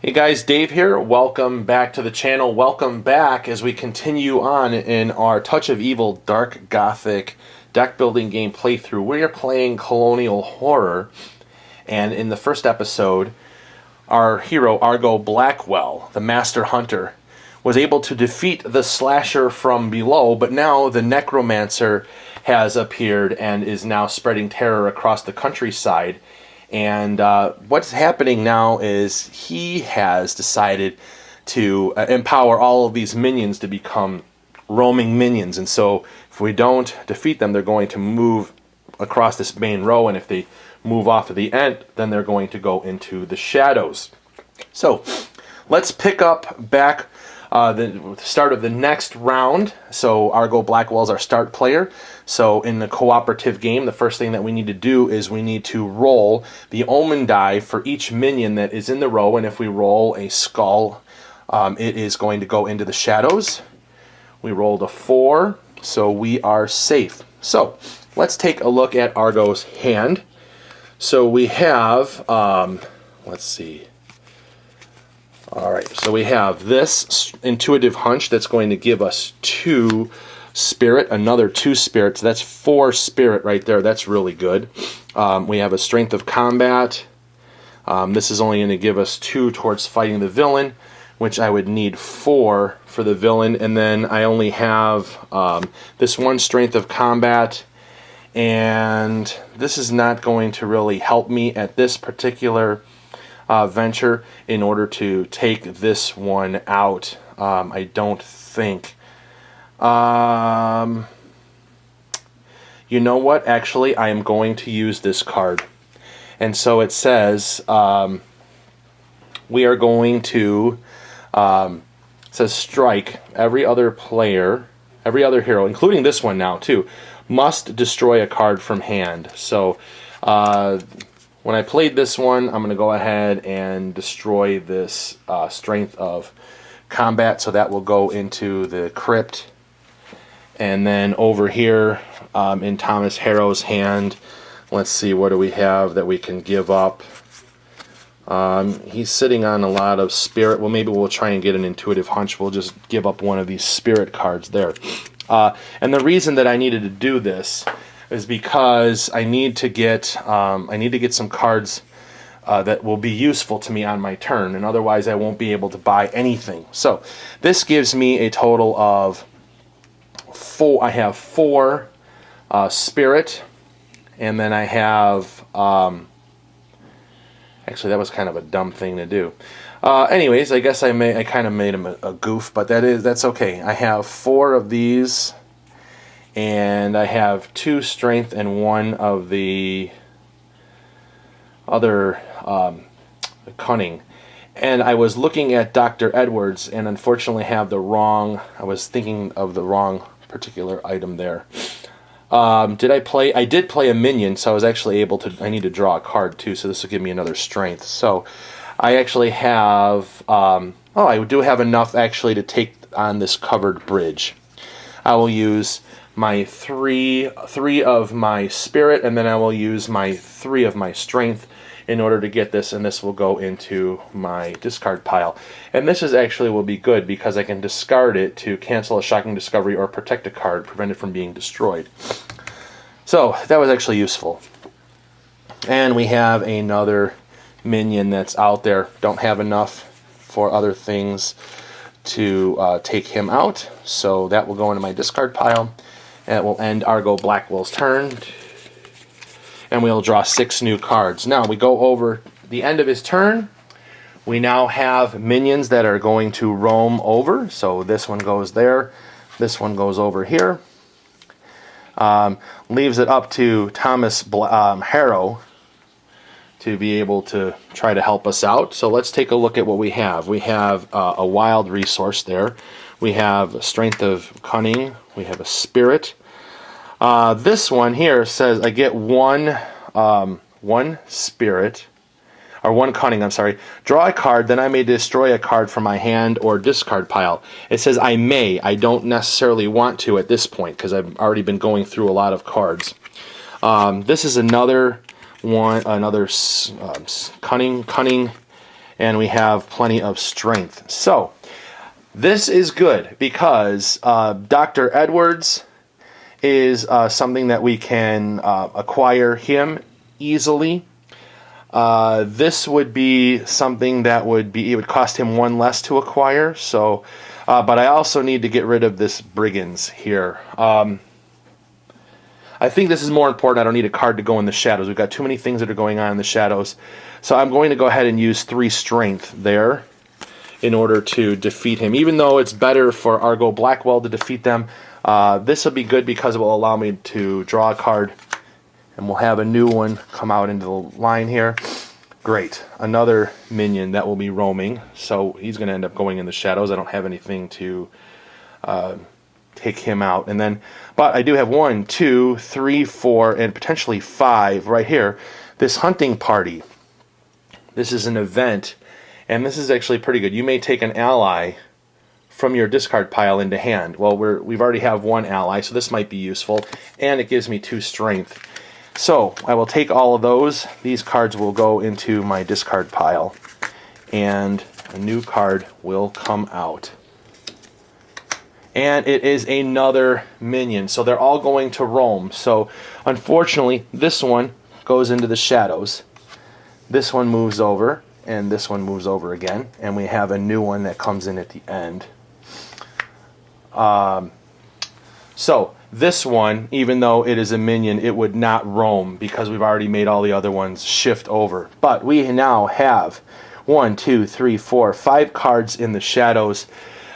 Hey guys, Dave here. Welcome back to the channel. Welcome back as we continue on in our Touch of Evil Dark Gothic deck building game playthrough. We are playing Colonial Horror, and in the first episode, our hero Argo Blackwell, the Master Hunter, was able to defeat the slasher from below, but now the Necromancer has appeared and is now spreading terror across the countryside. And what's happening now is he has decided to empower all of these minions to become roaming minions. And so if we don't defeat them, they're going to move across this main row. And if they move off of the end, then they're going to go into the shadows. So let's pick up back the start of the next round. So Argo Blackwell's our start player. So in the cooperative game, the first thing that we need to do is we need to roll the omen die for each minion that is in the row. And if we roll a skull, it is going to go into the shadows. We rolled a 4, so we are safe. So let's take a look at Argo's hand. So we have, let's see. All right, so we have this intuitive hunch that's going to give us 2 spirit, another 2 spirit, so that's 4 spirit right there. That's really good. We have a strength of combat. This is only going to give us 2 towards fighting the villain, which I would need 4 for the villain, and then I only have this 1 strength of combat, and this is not going to really help me at this particular venture in order to take this one out. I don't think. You know what? Actually, I am going to use this card. And so it says we are going to it says strike every other player, every other hero, including this one now too, must destroy a card from hand. So when I played this one, I'm going to go ahead and destroy this strength of combat, so that will go into the crypt. And then over here in Thomas Harrow's hand, let's see, what do we have that we can give up? He's sitting on a lot of spirit. Well, maybe we'll try and get an intuitive hunch. We'll just give up one of these spirit cards there. And the reason that I needed to do this is because I need to get some cards that will be useful to me on my turn, and otherwise I won't be able to buy anything. So this gives me a total of 4. I have 4 spirit, and then I have actually, that was kind of a dumb thing to do. Anyways, I guess I kind of made him a goof, but that's okay. I have 4 of these, and I have 2 strength and 1 of the other cunning. And I was looking at Dr. Edwards, and unfortunately have the wrong. I was thinking of the wrong particular item there. Did I play? I did play a minion, so I was actually able to. I need to draw a card too, so this will give me another strength. So I actually have. I do have enough actually to take on this covered bridge. I will use my 3 of my spirit, and then I will use my 3 of my strength in order to get this, and this will go into my discard pile. And this is actually will be good because I can discard it to cancel a shocking discovery or protect a card, prevent it from being destroyed. So that was actually useful. And we have another minion that's out there. Don't have enough for other things to take him out, so that will go into my discard pile, and it will end Argo Blackwell's turn. And we'll draw 6 new cards. Now we go over the end of his turn. We now have minions that are going to roam over. So this one goes there. This one goes over here. Leaves it up to Thomas Harrow to be able to try to help us out. So let's take a look at what we have. We have a wild resource there. We have a strength of cunning. We have a spirit. This one here says I get 1 spirit, or 1 cunning, I'm sorry. Draw a card, then I may destroy a card from my hand or discard pile. It says I may. I don't necessarily want to at this point because I've already been going through a lot of cards. This is another one, cunning, and we have plenty of strength. So this is good because Dr. Edwards is something that we can acquire him easily. This would be something that it would cost him one less to acquire. So, but I also need to get rid of this Brigands here. I think this is more important. I don't need a card to go in the shadows. We've got too many things that are going on in the shadows. So I'm going to go ahead and use 3 strength there in order to defeat him. Even though it's better for Argo Blackwell to defeat them, this will be good because it will allow me to draw a card, and we'll have a new one come out into the line here. Great. Another minion that will be roaming. So he's going to end up going in the shadows. I don't have anything to take him out. And then, but I do have 1, 2, 3, 4, and potentially 5 right here. This hunting party. This is an event, and this is actually pretty good. You may take an ally from your discard pile into hand. Well, we've already have 1 ally, so this might be useful, and it gives me 2 strength. So I will take all of those. These cards will go into my discard pile, and a new card will come out. And it is another minion, so they're all going to roam. So unfortunately, this one goes into the shadows. This one moves over, and this one moves over again, and we have a new one that comes in at the end. So this one, even though it is a minion, it would not roam because we've already made all the other ones shift over. But we now have 1, 2, 3, 4, 5 cards in the shadows.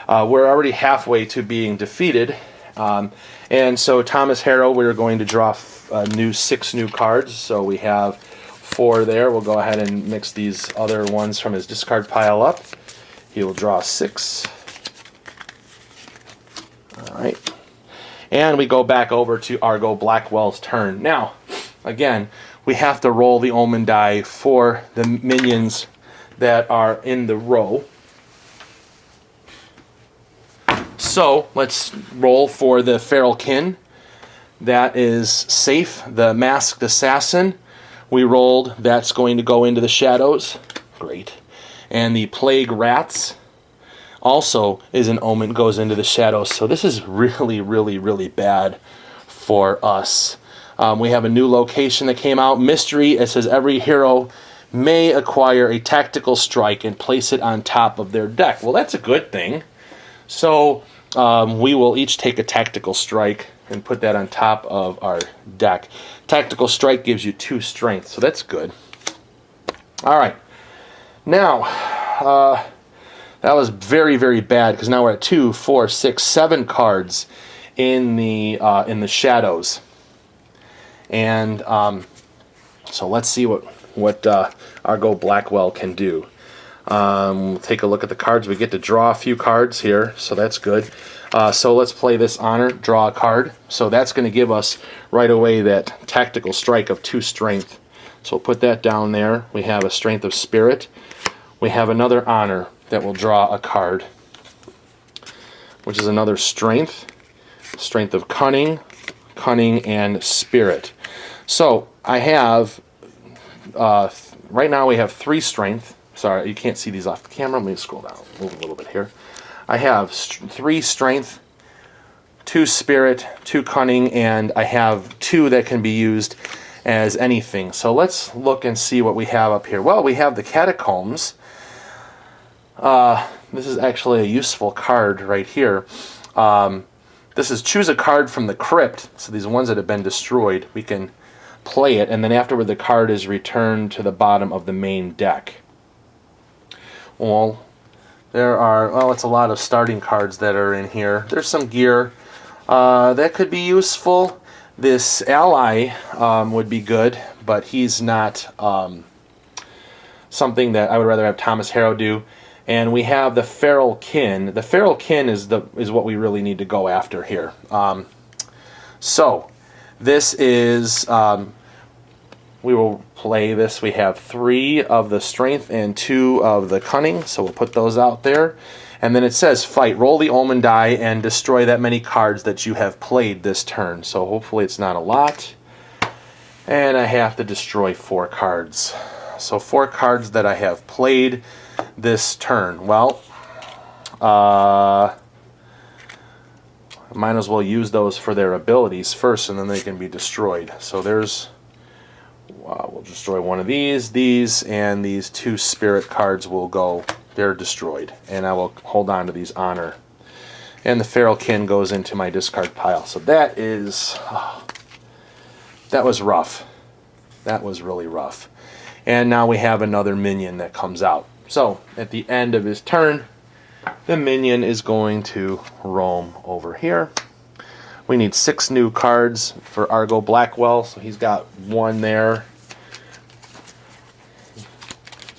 We're already halfway to being defeated. And so Thomas Harrow, we're going to draw 6 new cards. So we have 4 there. We'll go ahead and mix these other ones from his discard pile up. He will draw 6. All right. And we go back over to Argo Blackwell's turn. Now, again, we have to roll the omen die for the minions that are in the row. So let's roll for the Feral Kin. That is safe. The Masked Assassin, we rolled. That's going to go into the shadows. Great. And the Plague Rats also is an omen, goes into the shadows. So this is really, really, really bad for us. We have a new location that came out. Mystery. It says every hero may acquire a tactical strike and place it on top of their deck. Well, that's a good thing. So we will each take a tactical strike and put that on top of our deck. Tactical strike gives you 2 strength, so that's good. All right. Now, that was very, very bad because now we're at 2, 4, 6, 7 cards in the shadows. And so let's see what Argo Blackwell can do. We'll take a look at the cards. We get to draw a few cards here, so that's good. So let's play this honor, draw a card. So that's going to give us right away that tactical strike of 2 strength. So we'll put that down there. We have a strength of spirit. We have another honor that will draw a card, which is another strength. Strength of cunning, and spirit. So I have, right now we have 3 strength. Sorry, you can't see these off the camera. Let me scroll down, move a little bit here. I have 3 strength, 2 spirit, 2 cunning, and I have 2 that can be used as anything. So let's look and see what we have up here. Well, we have the Catacombs. This is actually a useful card right here. This is choose a card from the crypt. So these ones that have been destroyed, we can play it, and then afterward the card is returned to the bottom of the main deck. Well, it's a lot of starting cards that are in here. There's some gear that could be useful. This ally would be good, but he's not something that I would rather have Thomas Harrow do. And we have the Feral Kin. The Feral Kin is what we really need to go after here. So this is, we will play this. We have 3 of the strength and 2 of the cunning, so we'll put those out there. And then it says fight. Roll the omen die and destroy that many cards that you have played this turn. So hopefully it's not a lot. And I have to destroy 4 cards. So 4 cards that I have played. this turn? Well, might as well use those for their abilities first, and then they can be destroyed. So there's, we'll destroy one of these, and these 2 spirit cards will go. They're destroyed, and I will hold on to these honor. And the feral kin goes into my discard pile. So that is, that was rough. That was really rough. And now we have another minion that comes out. So at the end of his turn, the minion is going to roam over here. We need 6 new cards for Argo Blackwell, so he's got 1 there.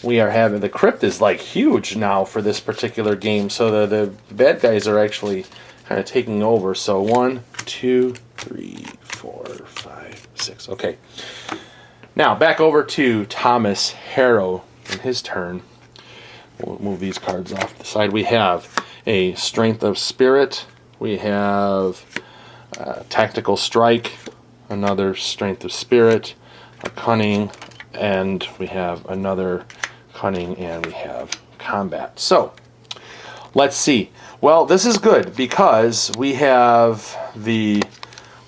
We are having, the crypt is like huge now for this particular game, so the bad guys are actually kind of taking over. So 1, 2, 3, 4, 5, 6. Okay. Now back over to Thomas Harrow in his turn. We'll move these cards off the side. We have a Strength of Spirit. We have Tactical Strike, another Strength of Spirit, a Cunning, and we have another Cunning, and we have Combat. So let's see. Well, this is good because we have we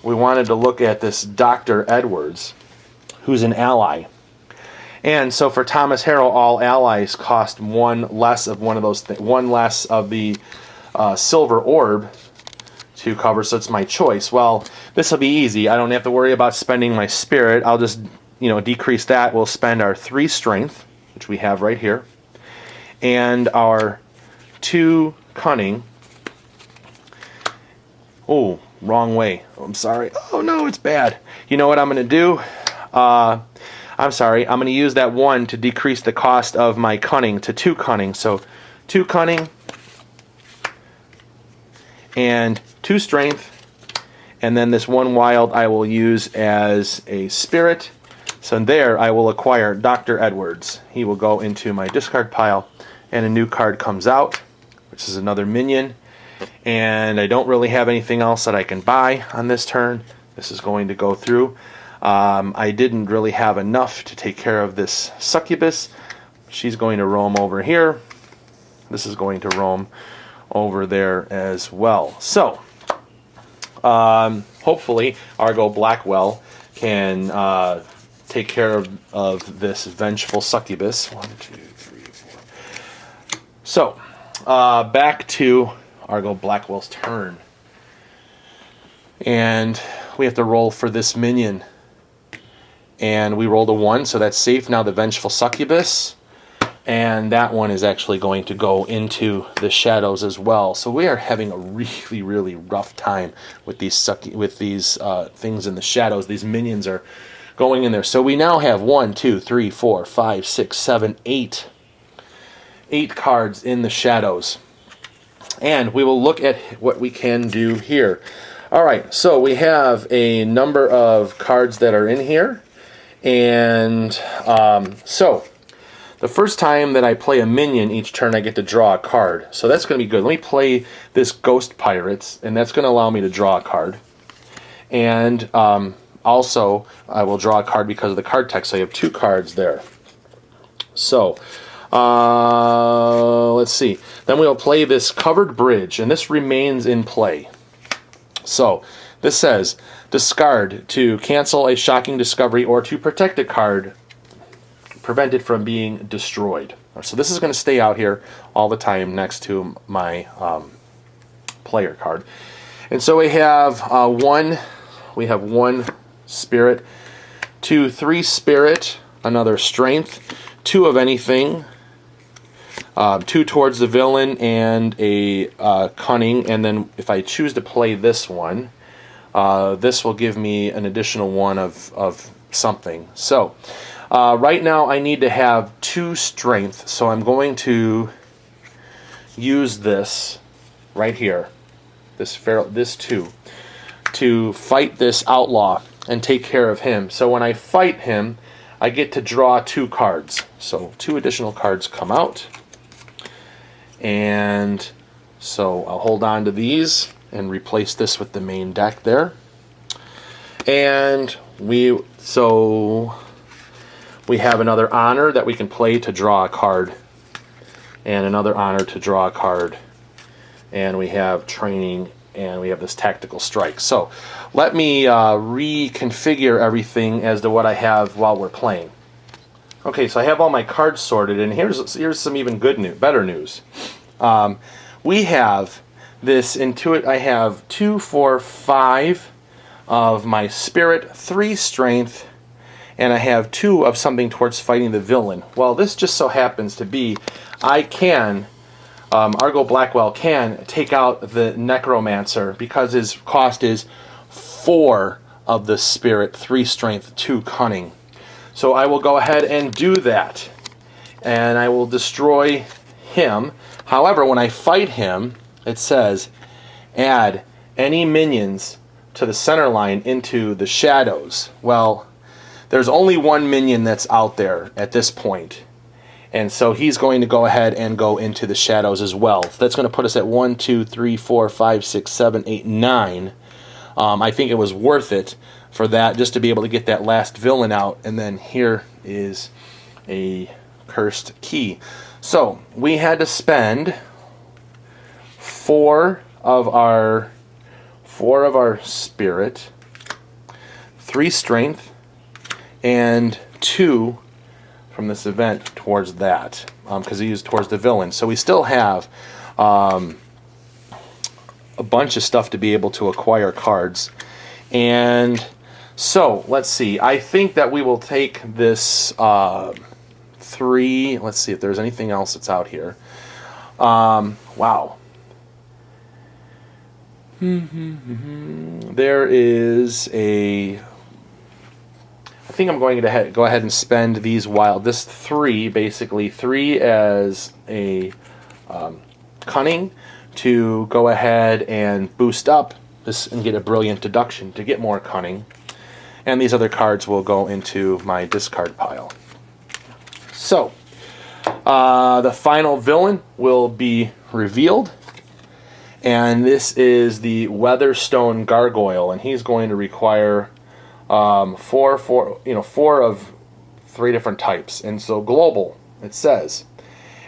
wanted to look at this Dr. Edwards, who's an ally. And so for Thomas Harrow, all allies cost 1 less of one of those, 1 less of the silver orb to cover, so it's my choice. Well, this will be easy. I don't have to worry about spending my spirit. I'll just, decrease that. We'll spend our 3 strength, which we have right here, and our 2 cunning. Oh, wrong way. I'm sorry. Oh no, it's bad. You know what I'm going to do? I'm sorry. I'm going to use that 1 to decrease the cost of my cunning to 2 cunning. So 2 cunning and 2 strength, and then this 1 wild I will use as a spirit. So there I will acquire Dr. Edwards. He will go into my discard pile, and a new card comes out, which is another minion. And I don't really have anything else that I can buy on this turn. This is going to go through. I didn't really have enough to take care of this succubus. She's going to roam over here. This is going to roam over there as well. So hopefully Argo Blackwell can take care of this vengeful succubus. 1, 2, 3, 4. So back to Argo Blackwell's turn, and we have to roll for this minion. And we rolled a 1, so that's safe. Now the vengeful succubus, and that one is actually going to go into the shadows as well. So we are having a really, really rough time with these things in the shadows. These minions are going in there. So we now have 1, 2, 3, 4, 5, 6, 7, 8 cards in the shadows, and we will look at what we can do here. All right, so we have a number of cards that are in here. And so the first time that I play a minion each turn, I get to draw a card. So that's going to be good. Let me play this Ghost Pirates, and that's going to allow me to draw a card. And also, I will draw a card because of the card text. So I have 2 cards there. So let's see. Then we'll play this Covered Bridge, and this remains in play. So this says, discard to cancel a shocking discovery or to protect a card, prevent it from being destroyed. So this is going to stay out here all the time next to my player card. And so we have 1 spirit, 2, 3 spirit, another strength, 2 of anything, 2 towards the villain, and a cunning. And then if I choose to play this one, this will give me an additional 1 of something. So right now I need to have 2 strength, so I'm going to use this right here, this 2, to fight this outlaw and take care of him. So when I fight him, I get to draw 2 cards. So 2 additional cards come out, and so I'll hold on to these and replace this with the main deck there. And we have another honor that we can play to draw a card. and another honor to draw a card. And we have training, and we have this tactical strike. So let me reconfigure everything as to what I have while we're playing. Okay, so I have all my cards sorted, and here's some even better news. We have this Intuit. I have 2, 4, 5 of my spirit, 3 strength, and I have 2 of something towards fighting the villain. Well, this just so happens to be I can. Argo Blackwell can take out the Necromancer because his cost is 4 of the Spirit, 3 Strength, 2 Cunning. So I will go ahead and do that. And I will destroy him. However, when I fight him, it says, add any minions to the center line into the shadows. Well, there's only one minion that's out there at this point. And so he's going to go ahead and go into the shadows as well. So that's going to put us at 1, 2, 3, 4, 5, 6, 7, 8, 9. I think it was worth it for that, just to be able to get that last villain out. And then here is a cursed key. So we had to spend 4 of our spirit, 3 strength, and 2 from this event towards that, because he used towards the villain. So we still have a bunch of stuff to be able to acquire cards. And so let's see. I think that we will take this 3. Let's see if there's anything else that's out here. Wow. There is a. I think I'm going to go ahead and spend these this 3, basically 3 as a cunning to go ahead and boost up this and get a brilliant deduction to get more cunning. And these other cards will go into my discard pile. So, the final villain will be revealed. And this is the Weatherstone Gargoyle, and he's going to require 4 of 3 different types. And so global, it says,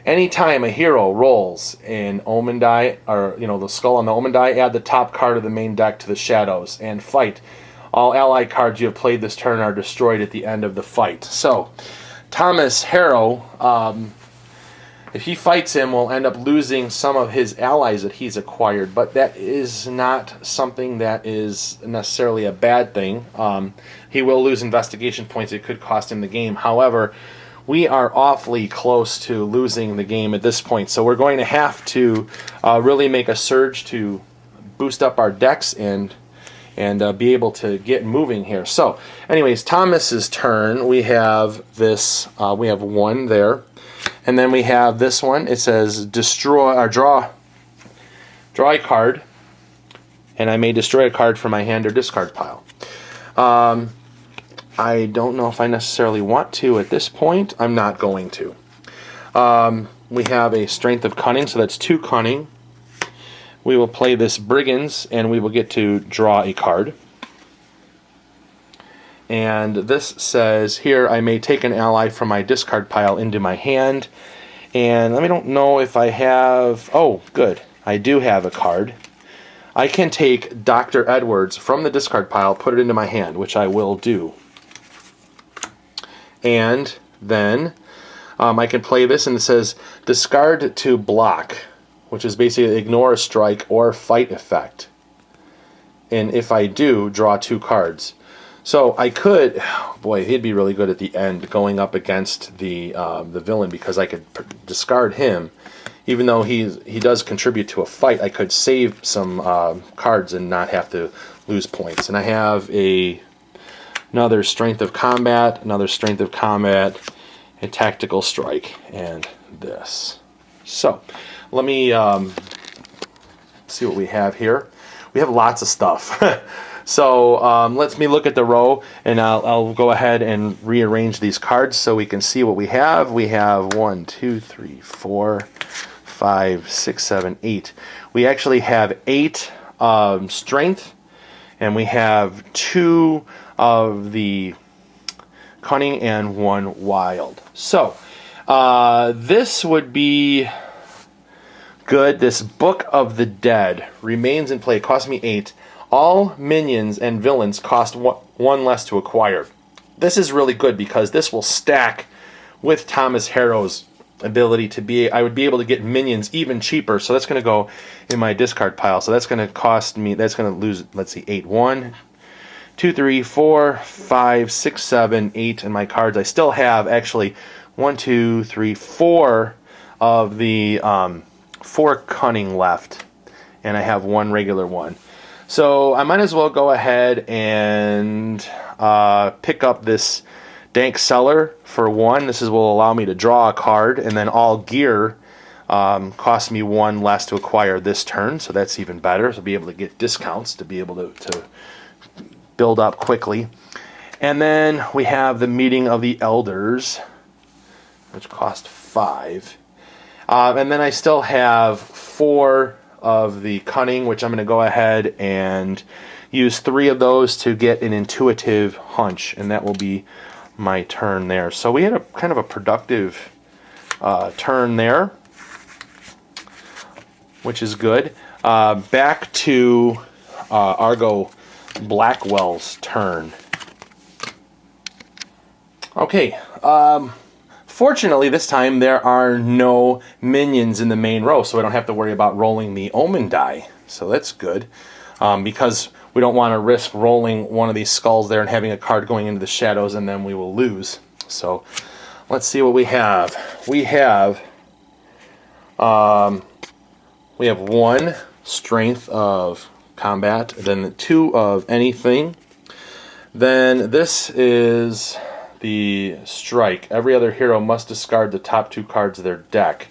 anytime a hero rolls an omen die, or the skull on the omen die, add the top card of the main deck to the shadows and fight. All ally cards you have played this turn are destroyed at the end of the fight. So Thomas Harrow, if he fights him, will end up losing some of his allies that he's acquired, but that is not something that is necessarily a bad thing. He will lose investigation points. It could cost him the game. However, we are awfully close to losing the game at this point, so we're going to have to really make a surge to boost up our decks and be able to get moving here. So, anyways, Thomas's turn. We have this. We have 1 there. And then we have this one. It says destroy or draw a card, and I may destroy a card from my hand or discard pile. I don't know if I necessarily want to at this point. I'm not going to. We have a strength of cunning, so that's 2 cunning. We will play this brigands, and we will get to draw a card. And this says here, I may take an ally from my discard pile into my hand. And I don't know if I have. Oh, good. I do have a card. I can take Dr. Edwards from the discard pile, put it into my hand, which I will do. And then I can play this, and it says discard to block, which is basically ignore a strike or fight effect. And if I do, draw 2 cards. So I could, boy, he'd be really good at the end going up against the villain, because I could discard him. Even though he does contribute to a fight, I could save some cards and not have to lose points. And I have another strength of combat, a tactical strike, and this. So let me see what we have here. We have lots of stuff. So let me look at the row, and I'll go ahead and rearrange these cards so we can see what we have. We have 1, 2, 3, 4, 5, 6, 7, 8. We actually have 8 strength, and we have 2 of the cunning and 1 wild. So This would be good. This Book of the Dead remains in play. It cost me 8. All minions and villains cost 1 less to acquire. This is really good because this will stack with Thomas Harrow's ability to be. I would be able to get minions even cheaper. So that's going to go in my discard pile. So that's going to cost me. That's going to lose. Let's see, 8. 1, 2, 3, 4, 5, 6, 7, 8 in my cards. I still have actually 1, 2, 3, 4 of the 4 cunning left, and I have 1 regular one. So I might as well go ahead and pick up this Dank Cellar for 1. This will allow me to draw a card, and then all gear costs me 1 less to acquire this turn, so that's even better. So I'll be able to get discounts to be able to build up quickly. And then we have the Meeting of the Elders, which cost 5. And then I still have 4 of the Cunning, which I'm going to go ahead and use 3 of those to get an Intuitive Hunch, and that will be my turn there. So we had a kind of a productive turn there, which is good. Back to Argo Blackwell's turn. Okay, fortunately this time there are no minions in the main row, so I don't have to worry about rolling the Omen die. So that's good, because we don't want to risk rolling one of these skulls there and having a card going into the shadows, and then we will lose. So let's see what we have. We have 1 strength of combat, then 2 of anything. Then this is the strike. Every other hero must discard the top 2 cards of their deck.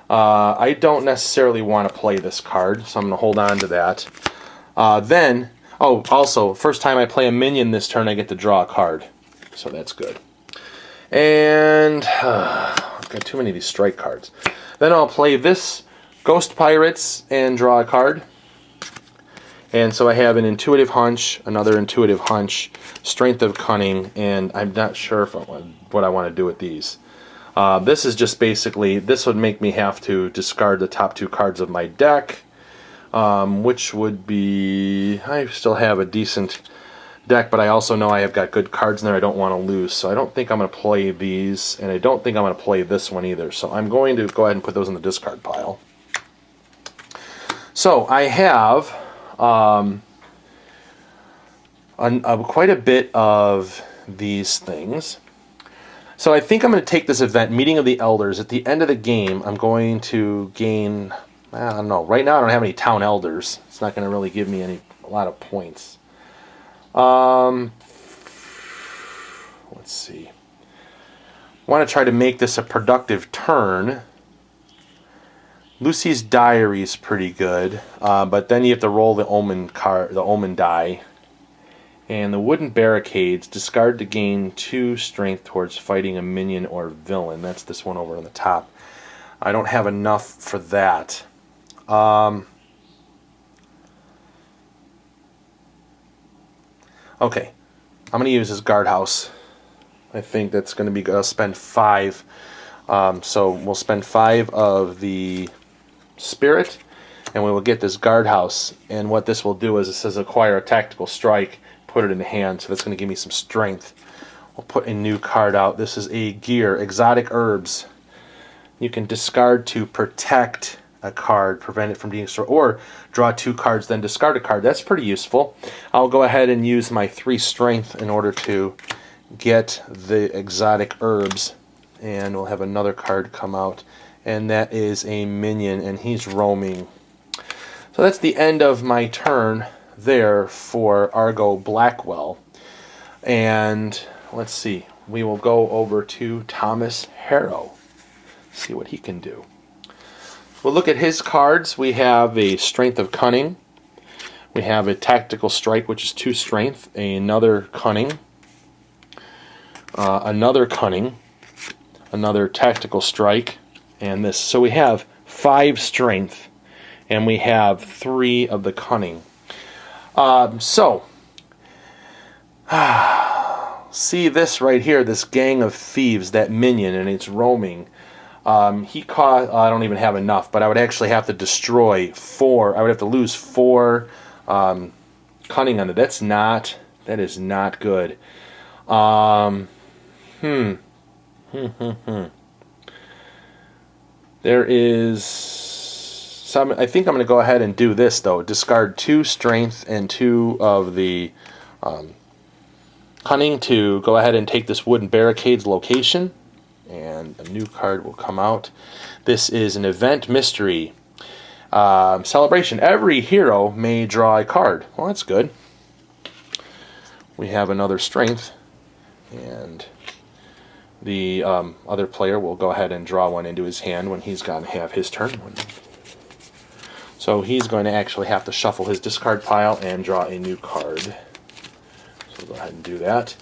I don't necessarily want to play this card, so I'm going to hold on to that. Then, also, first time I play a minion this turn, I get to draw a card. So that's good. And I've got too many of these strike cards. Then I'll play this Ghost Pirates and draw a card. And so I have an Intuitive Hunch, another Intuitive Hunch, Strength of Cunning, and I'm not sure what I want to do with these. This is just basically, this would make me have to discard the top 2 cards of my deck, which would be, I still have a decent deck, but I also know I have got good cards in there I don't want to lose, so I don't think I'm going to play these, and I don't think I'm going to play this one either, so I'm going to go ahead and put those in the discard pile. So I have quite a bit of these things. So I think I'm going to take this event, Meeting of the Elders. At the end of the game, I'm going to gain, I don't know, right now I don't have any Town Elders. It's not going to really give me a lot of points. Let's see. I want to try to make this a productive turn. Lucy's Diary is pretty good, but then you have to roll the Omen card, the Omen die. And the Wooden Barricades, discard to gain 2 strength towards fighting a minion or villain. That's this one over on the top. I don't have enough for that. Okay, I'm going to use this Guardhouse. I think that's going to be good. I'll spend 5. So we'll spend 5 of the Spirit, and we will get this Guardhouse. And what this will do is it says acquire a tactical strike, put it in the hand, so that's going to give me some strength. We'll put a new card out. This is a gear, Exotic Herbs. You can discard to protect a card, prevent it from being destroyed, or draw 2 cards, then discard a card. That's pretty useful. I'll go ahead and use my 3 strength in order to get the Exotic Herbs, and we'll have another card come out, and that is a minion, and he's roaming. So that's the end of my turn there for Argo Blackwell. And let's see, we will go over to Thomas Harrow, see what he can do. We'll look at his cards. We have a Strength of Cunning, we have a Tactical Strike, which is 2 strength, another Cunning, another Cunning, another Tactical Strike, and this. So we have 5 strength, and we have 3 of the Cunning. So see this right here, this gang of thieves, that minion, and it's roaming. He cost, I don't even have enough, but I would actually have to destroy 4. I would have to lose 4 cunning on it. That is not good. There is some, I think I'm going to go ahead and do this though. Discard 2 strength and 2 of the cunning to go ahead and take this wooden barricade's location. And a new card will come out. This is an event mystery. Celebration. Every hero may draw a card. Well, that's good. We have another strength. And the other player will go ahead and draw one into his hand when he's going to have his turn. So he's going to actually have to shuffle his discard pile and draw a new card. So we'll go ahead and do that.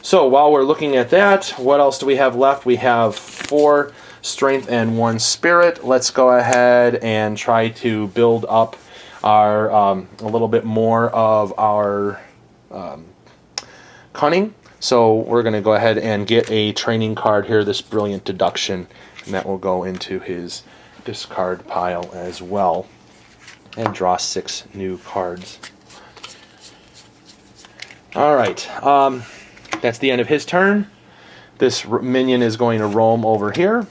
So while we're looking at that, what else do we have left? We have 4 strength and 1 spirit. Let's go ahead and try to build up our a little bit more of our cunning. So we're going to go ahead and get a training card here, this brilliant deduction, and that will go into his discard pile as well, and draw 6 new cards. All right, that's the end of his turn. This minion is going to roam over here.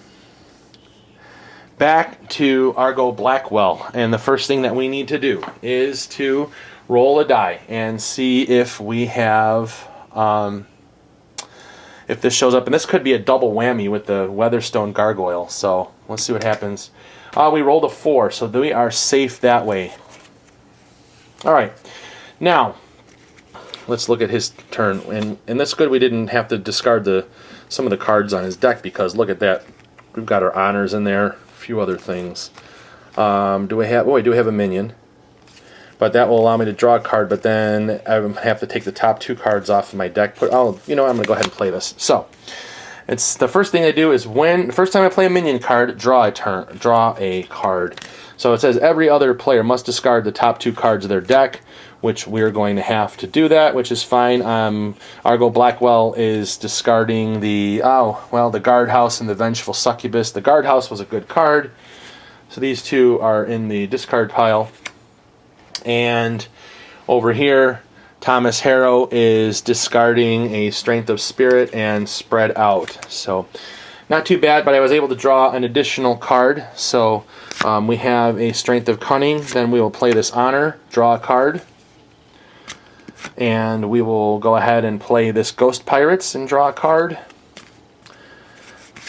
Back to Argo Blackwell, and the first thing that we need to do is to roll a die and see if we have, if this shows up. And this could be a double whammy with the Weatherstone Gargoyle, so let's see what happens. We rolled a 4, so we are safe that way. All right, now let's look at his turn, and that's good we didn't have to discard some of the cards on his deck, because look at that, we've got our honors in there, a few other things. Do we have? Oh, I do have a minion, but that will allow me to draw a card. But then I have to take the top 2 cards off of my deck. You know, I'm going to go ahead and play this. So it's the first thing I do is the first time I play a minion card, draw a card. So it says every other player must discard the top 2 cards of their deck, which we're going to have to do that, which is fine. Argo Blackwell is discarding the Guardhouse and the Vengeful Succubus. The Guardhouse was a good card, so these 2 are in the discard pile. And over here, Thomas Harrow is discarding a Strength of Spirit and Spread Out. So not too bad, but I was able to draw an additional card. So we have a Strength of Cunning. Then we will play this Honor, draw a card. And we will go ahead and play this Ghost Pirates and draw a card.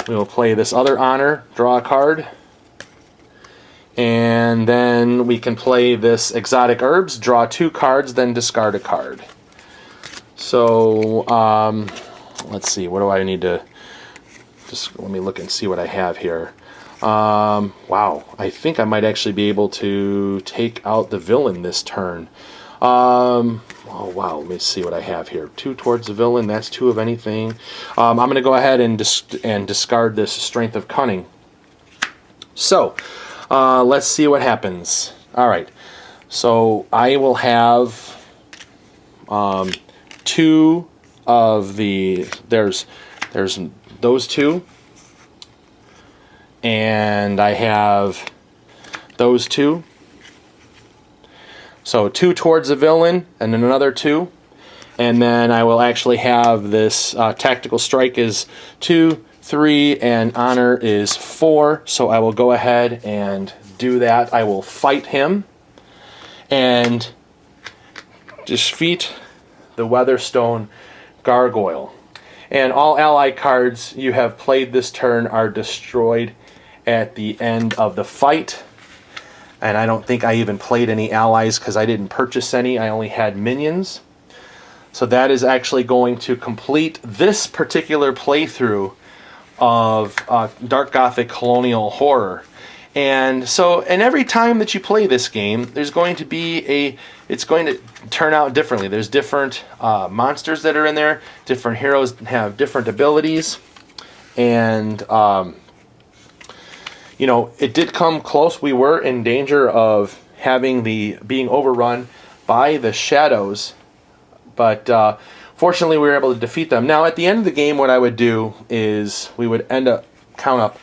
We will play this other Honor, draw a card. And then we can play this Exotic Herbs, draw 2 cards, then discard a card. So, let's see, what do I need to... Just let me look and see what I have here. Wow, I think I might actually be able to take out the villain this turn. Oh wow, let me see what I have here. 2 towards the villain, that's 2 of anything. I'm going to go ahead and discard this Strength of Cunning. So, let's see what happens. Alright, so I will have 2 of the... There's those 2. And I have those 2. So 2 towards the villain, and then another 2. And then I will actually have this Tactical Strike is 2, 3, and Honor is 4. So I will go ahead and do that. I will fight him and defeat the Weatherstone Gargoyle. And all ally cards you have played this turn are destroyed at the end of the fight. And I don't think I even played any allies because I didn't purchase any. I only had minions. So that is actually going to complete this particular playthrough of Dark Gothic Colonial Horror. And so, and every time that you play this game, there's going to be it's going to turn out differently. There's different monsters that are in there. Different heroes have different abilities. And... you know, it did come close. We were in danger of being overrun by the shadows, but fortunately, we were able to defeat them. Now, at the end of the game, what I would do is we would count up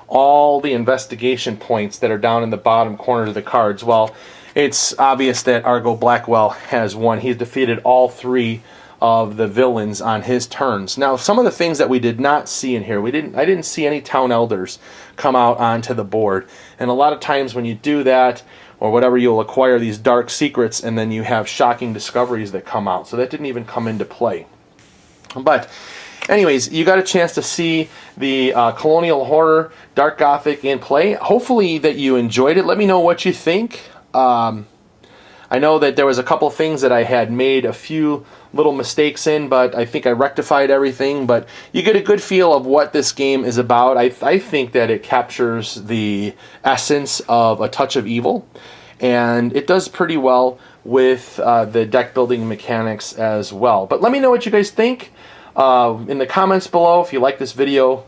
all the investigation points that are down in the bottom corners of the cards. Well, it's obvious that Argo Blackwell has won. He's defeated all 3 of the villains on his turns. Now, some of the things that we did not see in here, I didn't see any town elders come out onto the board. And a lot of times when you do that, or whatever, you'll acquire these dark secrets, and then you have shocking discoveries that come out. So that didn't even come into play. But anyways, you got a chance to see the Colonial Horror Dark Gothic in play. Hopefully that you enjoyed it. Let me know what you think. I know that there was a couple things that I had made a few little mistakes in, but I think I rectified everything. But you get a good feel of what this game is about. I think that it captures the essence of A Touch of Evil, and it does pretty well with the deck building mechanics as well. But let me know what you guys think in the comments below. If you like this video,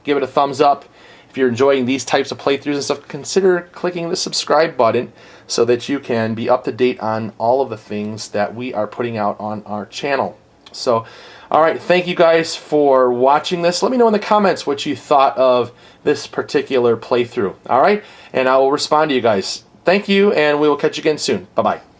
give it a thumbs up. If you're enjoying these types of playthroughs and stuff, consider clicking the subscribe button so that you can be up to date on all of the things that we are putting out on our channel. So, alright, thank you guys for watching this. Let me know in the comments what you thought of this particular playthrough. Alright, and I will respond to you guys. Thank you, and we will catch you again soon. Bye-bye.